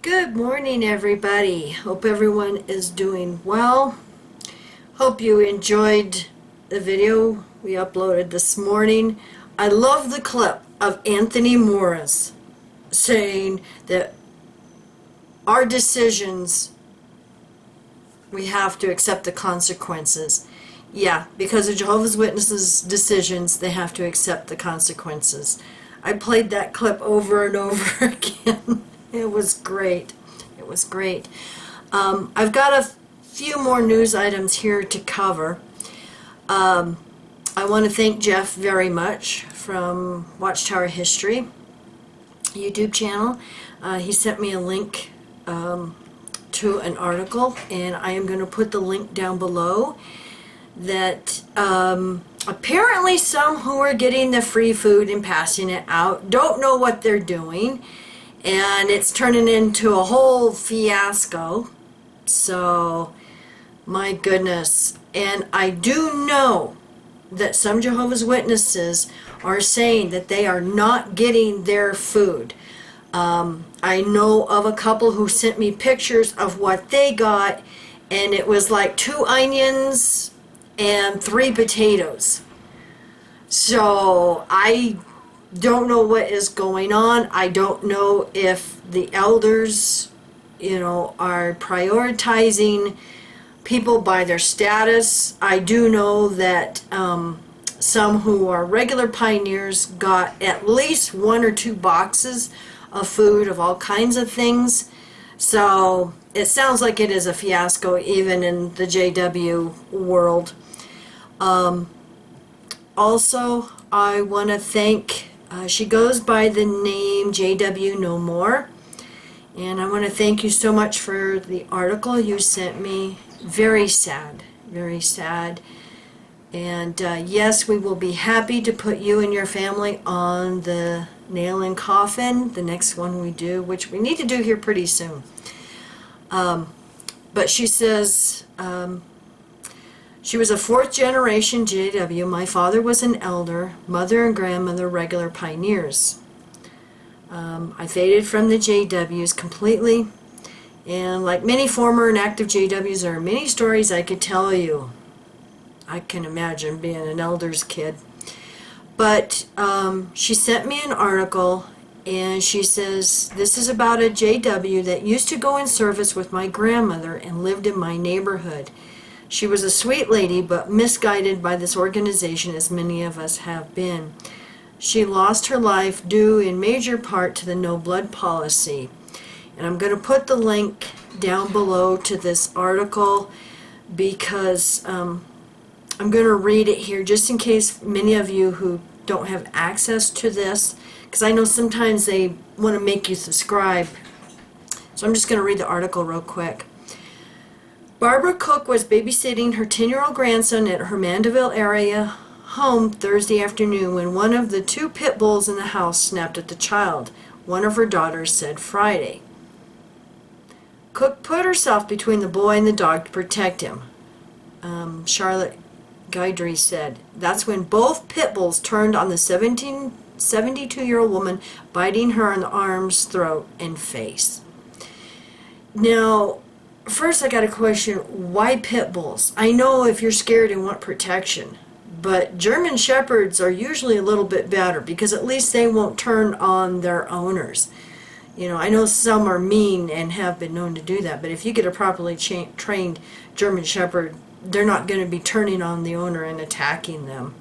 Good morning, everybody. Hope everyone is doing well. Hope you enjoyed the video we uploaded this morning. I love the clip of Anthony Morris saying that our decisions, we have to accept the consequences. Yeah, because of Jehovah's Witnesses' decisions, they have to accept the consequences. I played that clip over and over again. It was great. It was great. I've got a few more news items here to cover. I want to thank Jeff very much from Watchtower History YouTube channel. He sent me a link to an article, and I am going to put the link down below that apparently some who are getting the free food and passing it out don't know what they're doing, and it's turning into a whole fiasco. So, my goodness. And I do know that some Jehovah's Witnesses are saying that they are not getting their food. I know of a couple who sent me pictures of what they got, and it was like 2 onions and 3 potatoes. So I don't know what is going on. I don't know if the elders, are prioritizing people by their status. I do know that some who are regular pioneers got at least 1 or 2 boxes of food of all kinds of things. So it sounds like it is a fiasco even in the JW world. Also, I want to thank, she goes by the name JW No More, and I want to thank you so much for the article you sent me. Very sad, very sad. And yes, we will be happy to put you and your family on the nail and coffin, the next one we do, which we need to do here pretty soon. But she says, she was a 4th generation JW. My father was an elder, mother and grandmother regular pioneers. I faded from the JWs completely, and like many former and active JWs, there are many stories I could tell you. I can imagine being an elder's kid. But she sent me an article, and she says, this is about a JW that used to go in service with my grandmother and lived in my neighborhood. She was a sweet lady, but misguided by this organization, as many of us have been. She lost her life due in major part to the no blood policy. And I'm going to put the link down below to this article because I'm going to read it here just in case many of you who don't have access to this, because I know sometimes they want to make you subscribe. So I'm just going to read the article real quick. Barbara Cook was babysitting her 10-year-old grandson at her Mandeville area home Thursday afternoon when one of the 2 pit bulls in the house snapped at the child. One of her daughters said Friday. Cook put herself between the boy and the dog to protect him. Charlotte Guidry said, that's when both pit bulls turned on the 72-year-old woman, biting her on the arms, throat, and face. Now, first I got a question, why pit bulls? I know if you're scared and want protection, but German Shepherds are usually a little bit better because at least they won't turn on their owners. I know some are mean and have been known to do that, but if you get a properly trained German Shepherd, they're not going to be turning on the owner and attacking them.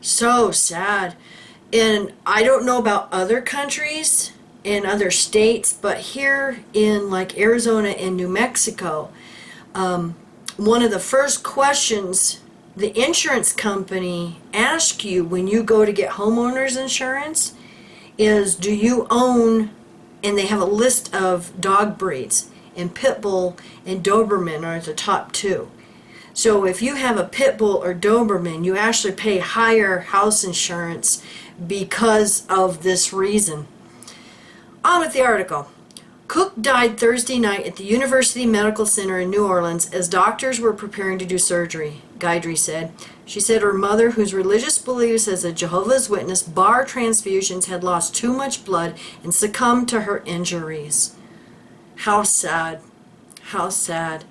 So sad. And I don't know about other countries in other states, but here in like Arizona and New Mexico, one of the first questions the insurance company asks you when you go to get homeowners insurance is, do you own, and they have a list of dog breeds, and Pit Bull and Doberman are the top 2. So if you have a Pit Bull or Doberman, you actually pay higher house insurance because of this reason. On with the article. Cook died Thursday night at the University Medical Center in New Orleans as doctors were preparing to do surgery, Guidry said. She said her mother, whose religious beliefs as a Jehovah's Witness bar transfusions, had lost too much blood and succumbed to her injuries. How sad. How sad.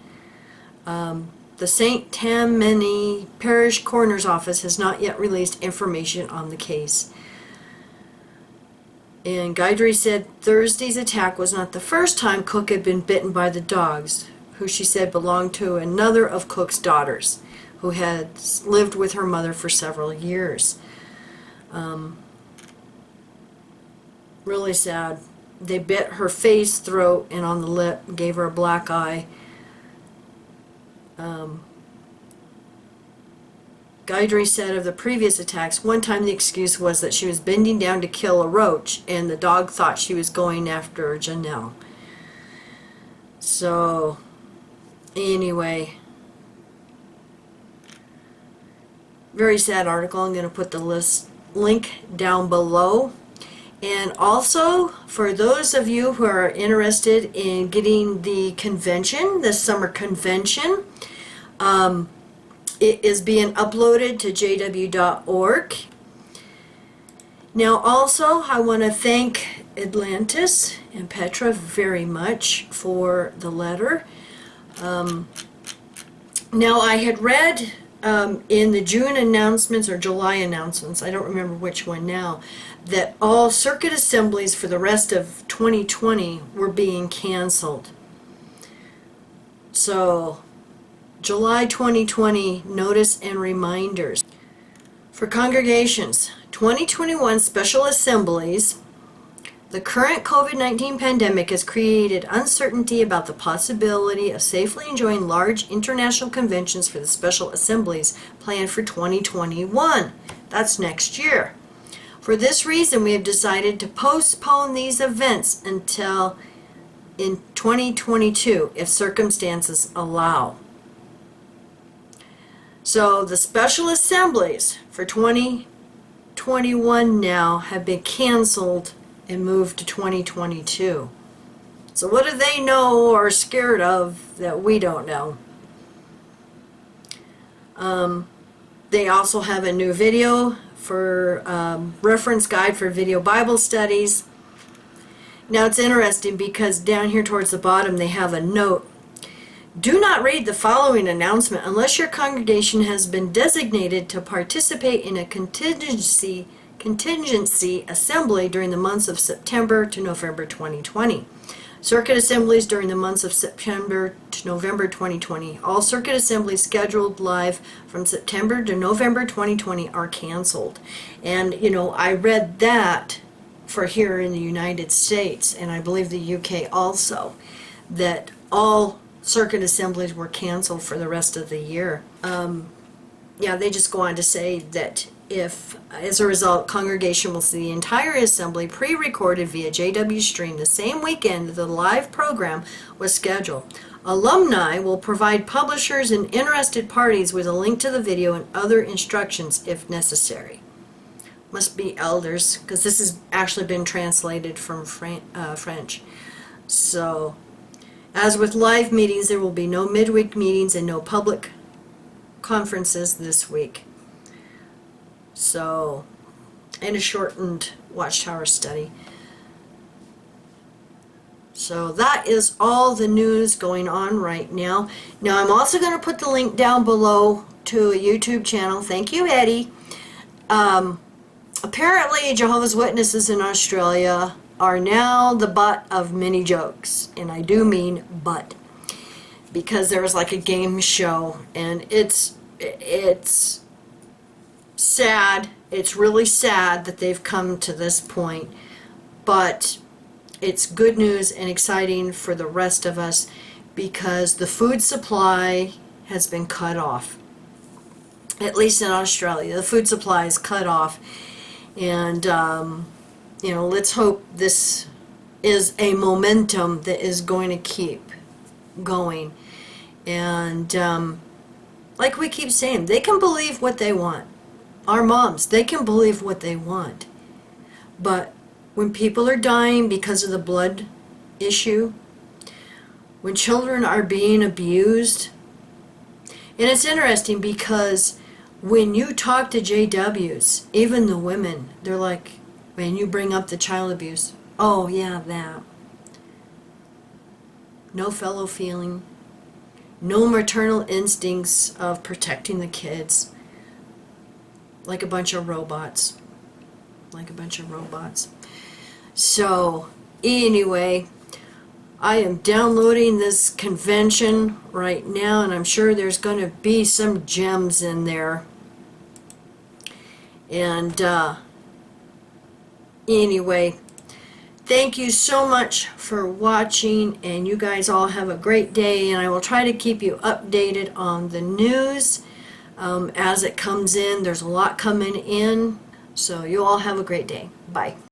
The St. Tammany Parish Coroner's Office has not yet released information on the case. And Guidry said Thursday's attack was not the first time Cook had been bitten by the dogs, who she said belonged to another of Cook's daughters, who had lived with her mother for several years. Really sad. They bit her face, throat, and on the lip, and gave her a black eye. Guidry said of the previous attacks, one time the excuse was that she was bending down to kill a roach and the dog thought she was going after Janelle. So, anyway, very sad article. I'm going to put the link down below. And also, for those of you who are interested in getting the convention, the summer convention, it is being uploaded to jw.org. Now also, I want to thank Atlantis and Petra very much for the letter. Now I had read in the June announcements or July announcements, I don't remember which one now, that all circuit assemblies for the rest of 2020 were being canceled. So, July 2020 notice and reminders. For congregations, 2021 special assemblies. The current COVID-19 pandemic has created uncertainty about the possibility of safely enjoying large international conventions for the special assemblies planned for 2021. That's next year. For this reason, we have decided to postpone these events until in 2022 if circumstances allow. So the special assemblies for 2021 now have been canceled and moved to 2022. So what do they know or are scared of that we don't know? They also have a new video for reference guide for video Bible studies. Now it's interesting because down here towards the bottom they have a note. Do not read the following announcement unless your congregation has been designated to participate in a contingency assembly during the months of September to November 2020. Circuit assemblies during the months of September to November 2020. All circuit assemblies scheduled live from September to November 2020 are canceled. And, you know, I read that for here in the United States, and I believe the UK also, that all circuit assemblies were canceled for the rest of the year. Yeah, they just go on to say that if, as a result, congregation will see the entire assembly pre-recorded via JW Stream the same weekend the live program was scheduled. Alumni will provide publishers and interested parties with a link to the video and other instructions if necessary. Must be elders, because this has actually been translated from French. So, as with live meetings, there will be no midweek meetings and no public conferences this week. So, and a shortened Watchtower study. So that is all the news going on right now. Now I'm also going to put the link down below to a YouTube channel. Thank you, Eddie. Apparently Jehovah's Witnesses in Australia are now the butt of many jokes. And I do mean butt. Because there was like a game show and it's sad. It's really sad that they've come to this point, but it's good news and exciting for the rest of us because the food supply has been cut off. At least in Australia, the food supply is cut off, and you know, let's hope this is a momentum that is going to keep going. And like we keep saying, they can believe what they want. Our moms, they can believe what they want. But when people are dying because of the blood issue, when children are being abused. And it's interesting because when you talk to JWs, even the women, they're like, when you bring up the child abuse, oh yeah, that. No fellow feeling, no maternal instincts of protecting the kids, like a bunch of robots. Like a bunch of robots. So, anyway, I am downloading this convention right now, and I'm sure there's going to be some gems in there. And anyway, thank you so much for watching, and you guys all have a great day, and I will try to keep you updated on the news as it comes in. There's a lot coming in, so you all have a great day. Bye.